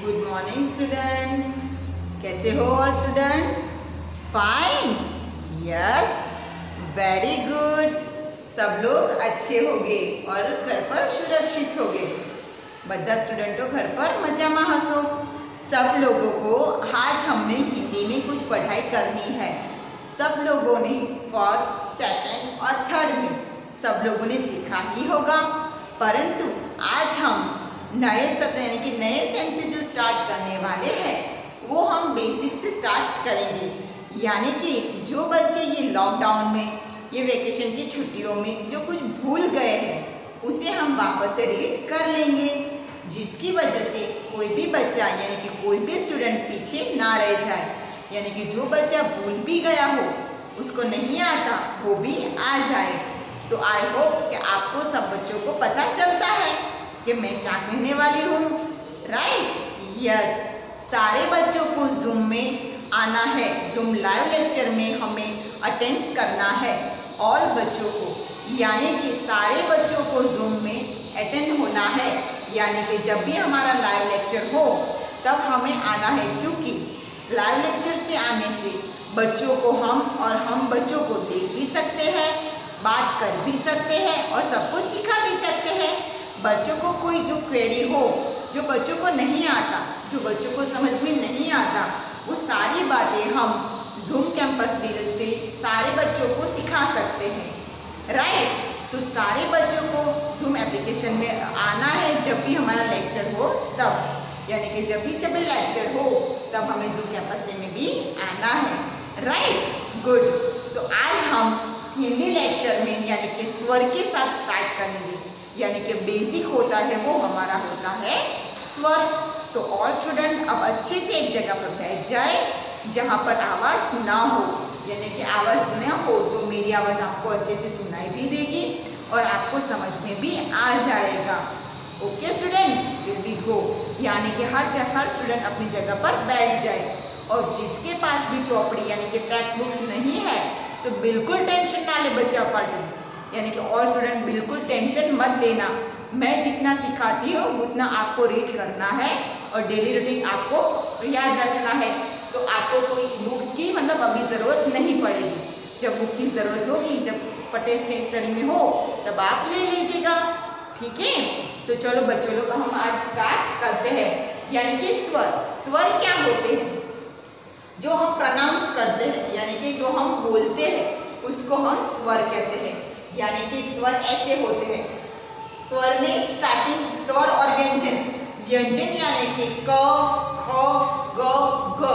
Good morning students. कैसे हो all students? Fine, yes, very good. सब लोग अच्छे होंगे और घर पर सुरक्षित होंगे। બધા स्टूडेंटों घर पर मजा में हंसो। सब लोगों को आज हमने हिंदी में कुछ पढ़ाई करनी है। सब लोगों ने फर्स्ट, सेकंड और थर्ड में सब लोगों ने सीखा ही होगा, परंतु आज हम नए सत्र यानी कि नए सेम से जो स्टार्ट करने वाले हैं वो हम बेसिक से स्टार्ट करेंगे। यानी कि जो बच्चे ये लॉकडाउन में, ये वेकेशन की छुट्टियों में जो कुछ भूल गए हैं उसे हम वापस से रीड कर लेंगे, जिसकी वजह से कोई भी बच्चा यानी कि कोई भी स्टूडेंट पीछे ना रह जाए। यानी कि जो बच्चा भूल भी गया हो, उसको नहीं आता, वो भी आ जाए। तो आई होप कि आपको सब बच्चों को पता चलता है कि मैं क्या कहने वाली हूँ, राइट? यस, सारे बच्चों को जूम में आना है। जूम लाइव लेक्चर में हमें अटेंड करना है ऑल बच्चों को, यानी कि सारे बच्चों को जूम में अटेंड होना है। यानी कि जब भी हमारा लाइव लेक्चर हो तब हमें आना है, क्योंकि लाइव लेक्चर से आने से बच्चों को हम बच्चों को देख भी सकते हैं, बात कर भी सकते हैं और सब कुछ सिखा भी सकते हैं। बच्चों को कोई जो क्वेरी हो, जो बच्चों को नहीं आता, जो बच्चों को समझ में नहीं आता, वो सारी बातें हम जूम कैंपस डील से सारे बच्चों को सिखा सकते हैं, राइट? तो सारे बच्चों को जूम एप्लीकेशन में आना है जब भी हमारा लेक्चर हो तब, यानी कि जब भी लेक्चर हो तब हमें जूम कैंपस में भी आना है, राइट? गुड। तो आज हम हिंदी लेक्चर में यानी कि स्वर के साथ स्टार्ट करेंगे। यानी कि बेसिक होता है वो हमारा होता है स्वर। तो ऑल स्टूडेंट अब अच्छे से एक जगह पर बैठ जाए जहाँ पर आवाज़ ना हो, यानी कि आवाज़ ना हो तो मेरी आवाज़ आपको अच्छे से सुनाई भी देगी और आपको समझ में भी आ जाएगा। Okay student, will be go. यानी कि हर स्टूडेंट अपनी जगह पर बैठ जाए, और जिसके पास भी चौपड़ी यानी कि टेक्स्ट बुक्स नहीं है तो बिल्कुल टेंशन ना ले बच्चा पार्टी, यानी कि और स्टूडेंट बिल्कुल टेंशन मत लेना। मैं जितना सिखाती हूँ उतना आपको रीड करना है और डेली रूटीन आपको याद रखना है। तो आपको कोई बुक्स की अभी ज़रूरत नहीं पड़ेगी। जब बुक की ज़रूरत होगी, जब पटेल स्टडी में हो तब आप ले लीजिएगा, ठीक है? तो चलो बच्चों लोग हम आज स्टार्ट करते हैं। यानी कि स्वर क्या होते हैं? जो हम प्रोनाउंस करते हैं यानी कि जो हम बोलते हैं उसको हम स्वर कहते हैं। यानी कि स्वर ऐसे होते हैं। स्वर में स्टार्टिंग स्वर और व्यंजन। व्यंजन यानी कि क, ख, ग, घ,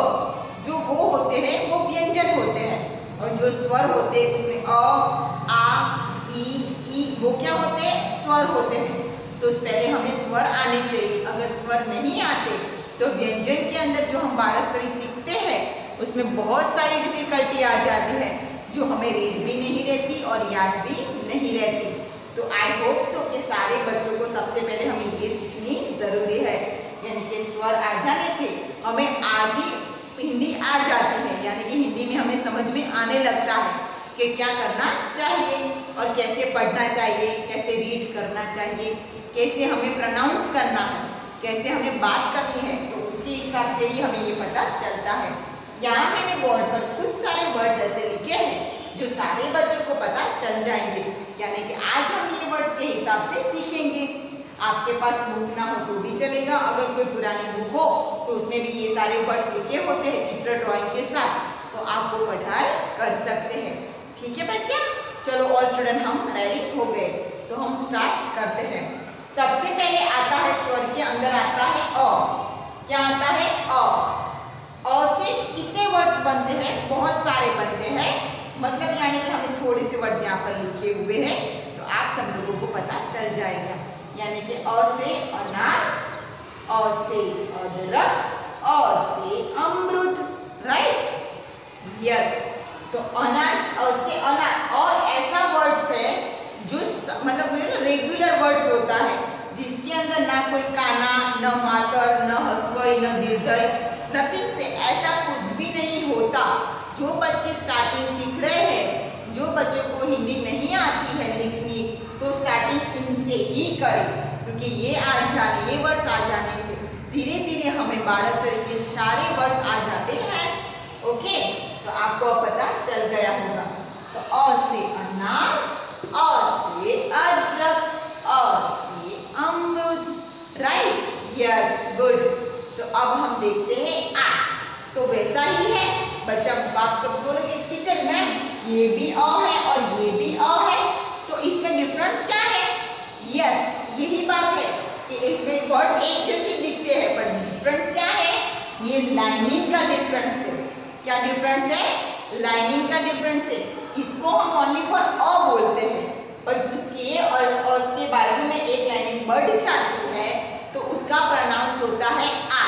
जो वो होते हैं वो व्यंजन होते हैं, और जो स्वर होते हैं उसमें अ, आ, ई, वो क्या होते हैं? स्वर होते हैं। तो पहले हमें स्वर आने चाहिए। अगर स्वर नहीं आते तो व्यंजन के अंदर जो हम 12 अक्षरी सीखते हैं उसमें बहुत सारी डिफिकल्टी आ जाती है, जो हमें रीड भी नहीं रहती और याद भी नहीं रहती। तो आई होप सो कि सारे बच्चों को सबसे पहले हमें ये सीखनी ज़रूरी है। यानी कि स्वर आ जाने से हमें आगे हिंदी आ जाती है, यानी कि हिंदी में हमें समझ में आने लगता है कि क्या करना चाहिए और कैसे पढ़ना चाहिए, कैसे रीड करना चाहिए, कैसे हमें प्रोनाउंस करना है, कैसे हमें बात करनी है। तो उसके हिसाब से ही हमें ये पता चलता है। यहाँ मैंने बोर्ड पर कुछ सारे वर्ड्स ऐसे लिखे हैं जो सारे बच्चों को पता चल जाएंगे। यानी कि आज हम ये वर्ड्स के हिसाब से सीखेंगे। आपके पास बुक ना हो तो भी चलेगा, अगर कोई पुरानी बुक हो तो उसमें भी ये सारे वर्ड्स लिखे होते हैं चित्र ड्राइंग के साथ, तो आप वो पढ़ाई कर सकते हैं। ठीक है बच्चा? चलो ऑल स्टूडेंट हम रेडी हो गए, तो हम स्टार्ट करते हैं। सबसे पहले आता है स्वर के अंदर आता है अ। क्या आता है? अ। से कितने वर्ड्स बनते हैं? बहुत सारे बनते हैं। मतलब यानी कि हमें थोड़े से वर्ड्स यहाँ पर लिखे हुए हैं तो आप सब लोगों को पता चल जाएगा। यानी कि अ से अनार, अ से अदरक, अ से अमरूद, राइट? यस। तो अनार, अ से अनार, और ऐसा वर्ड्स है जो रेगुलर वर्ड्स होता है, जिसके अंदर ना कोई काना, न मातर, न हस्वई, न दीर्घई, नथिंग से ऐसा कुछ भी नहीं होता। जो बच्चे स्टार्टिंग सीख रहे हैं, जो बच्चों को हिंदी नहीं आती है लिखनी, तो स्टार्टिंग इनसे ही करें, क्योंकि ये वर्ड्स आ जाने से धीरे धीरे हमें 12 अक्षर के सारे वर्ड्स आ जाते हैं। ओके, तो आपको अब पता चल गया होगा। तो अ से अनार, अ से अदरक, अ से अमरूद, राइट, यस, गुड। तो अब हम देखते हैं आ। तो वैसा ही है बच्चा, आप सब बोलोगे टीचर मैम ये भी अ है और ये भी अ है, तो इसमें डिफरेंस क्या है? यस, यही बात है कि इसमें वर्ड एक जैसे दिखते हैं, पर डिफरेंस क्या है? ये लाइनिंग का डिफरेंस है। क्या डिफरेंस है? लाइनिंग का डिफरेंस है। इसको हम ओनली फॉर अ बोलते हैं, पर उसके और उसके बाजू में एक लाइनिंग बढ़ जाती है तो उसका प्रोनाउंस होता है आ।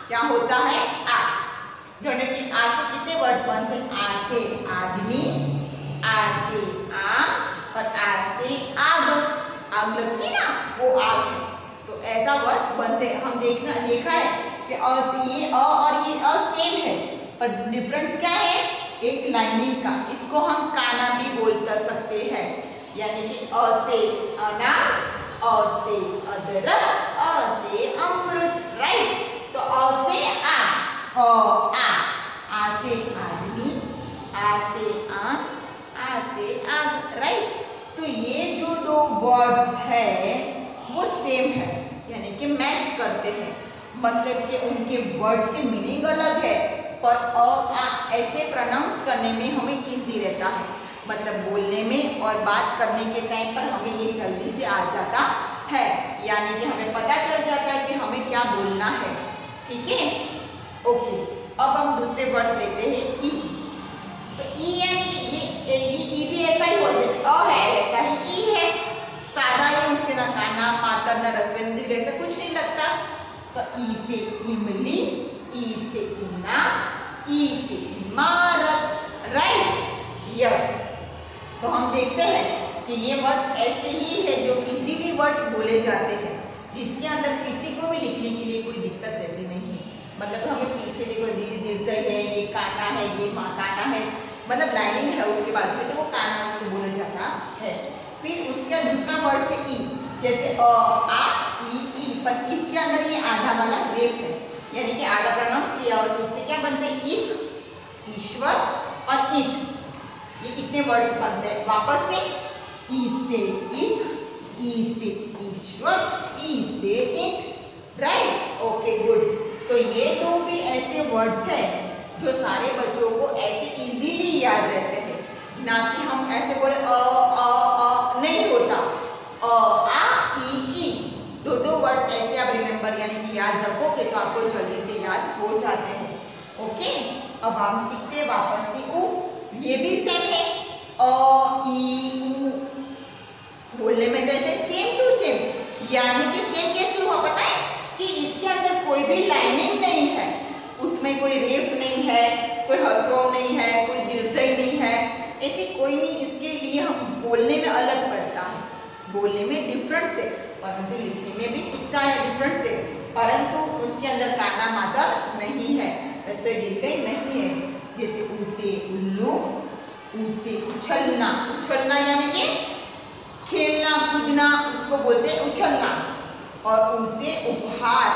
क्या होता है? आ। जोने कि आ से कितने वर्ड्स बनते हैं? आ से आदमी, आ से आम और आ से आग। आग लगती ना, वो आग है। तो ऐसा वर्ड्स बनते हैं। हम देखा है कि ये अ और ये अ सेम है, पर डिफरेंस क्या है? एक लाइनिंग का। इसको हम काना भी बोल सकते हैं, यानी कि अ से अनार, अ से अदरक, अ से अमरूद, राइट। तो अ से आ, आ से आदमी, आ से आम, आ से आग, राइट। तो ये जो दो वर्ड्स है वो सेम है, यानी कि मैच करते हैं, मतलब कि उनके वर्ड्स के मीनिंग अलग है, पर अ आ ऐसे प्रोनाउंस करने में हमें इजी रहता है, मतलब बोलने में और बात करने के टाइम पर हमें ये जल्दी से आ जाता है, यानी कि हमें पता चल जाता है कि हमें क्या बोलना है। ठीक है, ओके। अब हम दूसरे वर्ड्स लेते हैं ई। तो ई यानी कि ई भी ऐसा ही हो, जैसे अ है वैसा ही ई है, सादा ही, उसके ना काना मातर ना रस्वेंद्र जैसा कुछ नहीं लगता। तो ई से इमली, ई से ईना, ई से इमारत, राइट, यस। तो हम देखते हैं कि ये वर्ड्स ऐसे ही है जो इजीली वर्ड्स बोले जाते हैं, जिसके अंदर किसी को भी लिखने के लिए कोई दिक्कत रहती नहीं है। मतलब हमें पीछे देखो दीर्घ है, ये काना है, ये काना है, मतलब लाइनिंग है उसके बाद में, तो वो काना उसको बोला जाता है। फिर उसका दूसरा वर्ड से ई, जैसे अ आ ई, पर इसके अंदर ये आधा वाला रेफ है, यानी कि आधा प्रोनाउंस किया हो, तो इससे क्या बनते हैं? इक, ईश्वर और इट, ये इतने वर्ड्स बनते हैं। वापस से ई से इक, ई से ईश्वर, ई से इट, राइट, ओके, गुड। तो ये दो भी ऐसे वर्ड्स हैं जो सारे बच्चों को ऐसे इजीली याद रहते हैं, ना कि हम ऐसे बोले अ नहीं होता। अ आ ई, दो वर्ड्स ऐसे आप रिमेंबर यानी कि याद रखोगे तो आपको जल्दी से याद हो जाते हैं। ओके, अब हम सीखते हैं वापस से उ। ये भी सेम है, अ ई उ, बोलने में तो ऐसे सेम टू सेम, यानी कि सेम कैसे हुआ पता है? कि इसके अंदर कोई भी लाइनिंग नहीं है, उसमें कोई रेफ नहीं है, कोई हसव नहीं है, कोई दीर्घई नहीं है, ऐसी कोई नहीं। इसके लिए हम बोलने में अलग पड़ता है, बोलने में डिफरेंस है, परंतु लिखने में भी इतना है डिफरेंस है, परंतु उसके अंदर काना मात्रा नहीं है, ऐसे दीर्घई नहीं है। जैसे उ से उल्लू, उ से उछलना, उछलना यानी कि खेलना कूदना, उसको बोलते हैं उछलना। और उ से उपहार,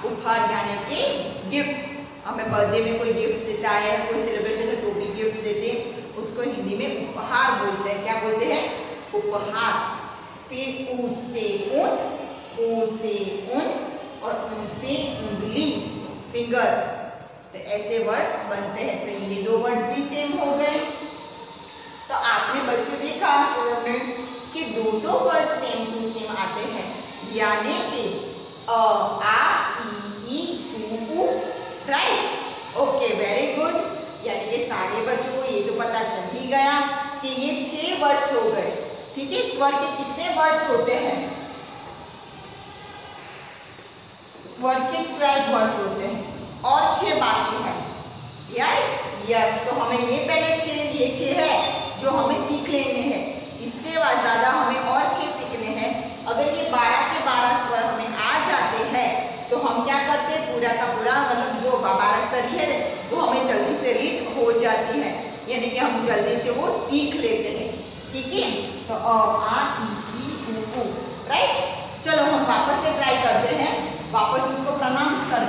उपहार यानी कि गिफ्ट, हमें बर्थडे में कोई गिफ्ट देता है, कोई सेलिब्रेशन में तो भी गिफ्ट देते हैं, उसको हिंदी में उपहार बोलते हैं। क्या बोलते हैं? उपहार। फिर उ से ऊंट, उ से ऊन और उ से उंगली, फिंगर, तो ऐसे वर्ड्स बनते हैं। तो ये दो वर्ड्स भी सेम हो गए। तो आपने बच्चों देखा कि दो वर्ड सेम टू सेम आते हैं, यानी कि अ आ ई उ, राइट, ओके, वेरी गुड। यानी कि सारे बच्चों को ये तो पता चल ही गया कि ये 6 वर्ड्स हो गए। ठीक है, स्वर के कितने वर्ड्स होते हैं? स्वर के 12 वर्ड्स होते हैं और 6 बाकी हैं, यस। तो हमें ये पहले 6 है जो हमें सीख लेने हैं, इससे ज़्यादा हमें और 6 सीखने हैं। अगर ये 12 के 12 स्वर हमें आ जाते हैं तो हम क्या करते हैं, पूरा का पूरा मतलब जो 12 स्वर है वो हमें जल्दी से रीड हो जाती है, यानी कि हम जल्दी से वो सीख लेते हैं। ठीक है, तो अ आ ई उ, राइट। चलो हम वापस से ट्राई करते हैं, वापस उसको प्रोनाउंस कर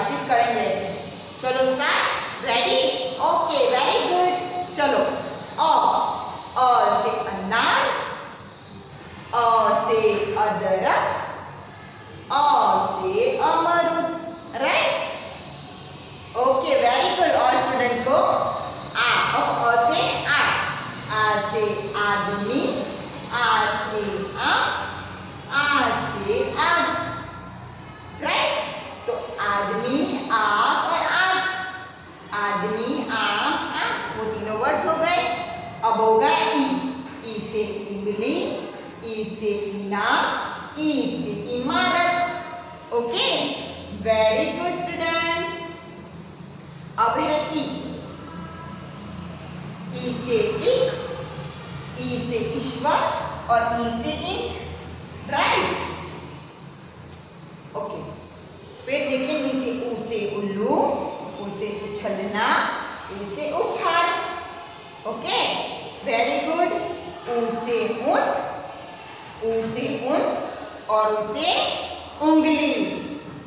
बातचीत करेंगे ऐसे। चलो start, ready, okay, very good. चलो अ से अनार, अ से अदरक, अ से अमरूद, राइट, ओके, वेरी गुड। और स्टूडेंट को अ से आ से आदमी, आ से आग, राइट। तो आदमी, आग और आग, आदमी, आग, वो तीनों वर्ड्स हो गए। अब होगा ई से इमली, ई से इनाम, ई से इमारत, ओके, वेरी गुड स्टूडेंट्स। अब है ई से इक, ई से ईश्वर और ई से ईंट, राइट, ओके। फिर देखिए नीचे ऊ से उल्लू, ऊ से उछलना, ऊ से उपहार, ओके, वेरी गुड। ऊ से ऊंट, ऊ से ऊन और ऊ से उंगली।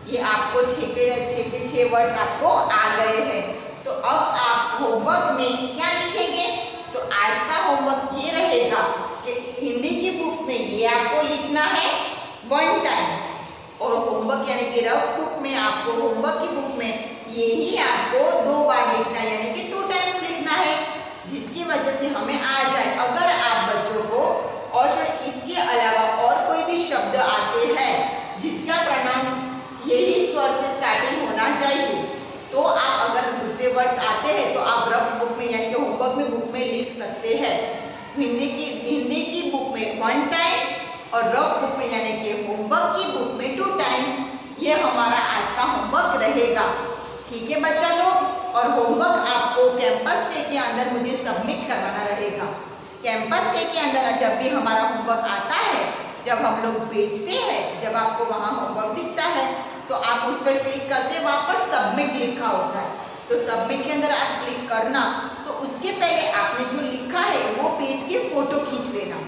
ये आपको 6 वर्ड्स आपको आ गए हैं। तो अब आप होमवर्क में क्या लिखेंगे? तो आज का होमवर्क ये रहेगा कि हिंदी की बुक्स में ये आपको लिखना है 1 टाइम, और होमवर्क यानी कि रफ बुक में आपको, होमवर्क की बुक में यही आपको 2 बार लिखना है, यानी कि 2 टाइम्स लिखना है, जिसकी वजह से हमें आ जाए। अगर आप बच्चों को और इसके अलावा और कोई भी शब्द आते हैं जिसका प्रोनाउंस यही स्वर से स्टार्टिंग होना चाहिए, तो आप अगर दूसरे वर्ड्स आते हैं तो आप रफ बुक में यानी कि होमवर्क में बुक में लिख सकते हैं। हिंदी की बुक में 1 टाइम और रफ बुक में यानी कि होमवर्क की बुक में 2 टाइम्स। ये हमारा आज का होमवर्क रहेगा, ठीक है बच्चा लोग। और होमवर्क आपको कैंपस डे के अंदर मुझे सबमिट करवाना रहेगा। कैंपस डे के अंदर जब भी हमारा होमवर्क आता है, जब हम लोग भेजते हैं, जब आपको वहाँ होमवर्क दिखता है तो आप उस पर क्लिक करते, वहाँ पर सबमिट लिखा होता है, तो सबमिट के अंदर आप क्लिक करना। तो उसके पहले आपने जो लिखा है वो पेज की फोटो खींच लेना।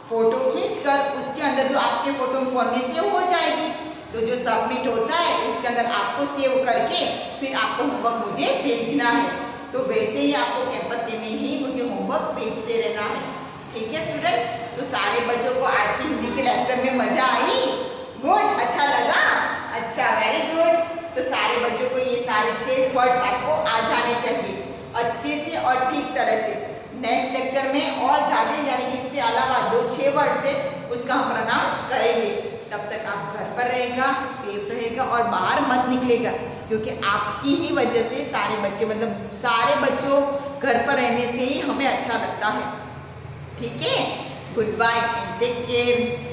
फोटो खींचकर उसके अंदर जो आपके फोटो फोन में सेव हो जाएगी, तो जो सबमिट होता है उसके अंदर आपको सेव करके फिर आपको होमवर्क मुझे भेजना है। तो वैसे ही आपको कैंपस डे में ही मुझे होमवर्क भेजते रहना है, ठीक है स्टूडेंट। तो सारे बच्चों को आज की हिंदी के लेक्चर में मजा आई? गुड, अच्छा लगा? अच्छा, वेरी गुड। तो सारे बच्चों को ये सारे 6 वर्ड्स आपको आ जाने चाहिए अच्छे से और ठीक तरह से। नेक्स्ट लेक्चर में और ज़्यादा यानी कि इससे अलावा 2-6 वर्ड से उसका हम प्रोनाउंस करेंगे। तब तक आप घर पर रहेगा, सेफ रहेगा और बाहर मत निकलेगा, क्योंकि आपकी ही वजह से सारे बच्चे, मतलब सारे बच्चों घर पर रहने से ही हमें अच्छा लगता है, ठीक है। Good bye, take care.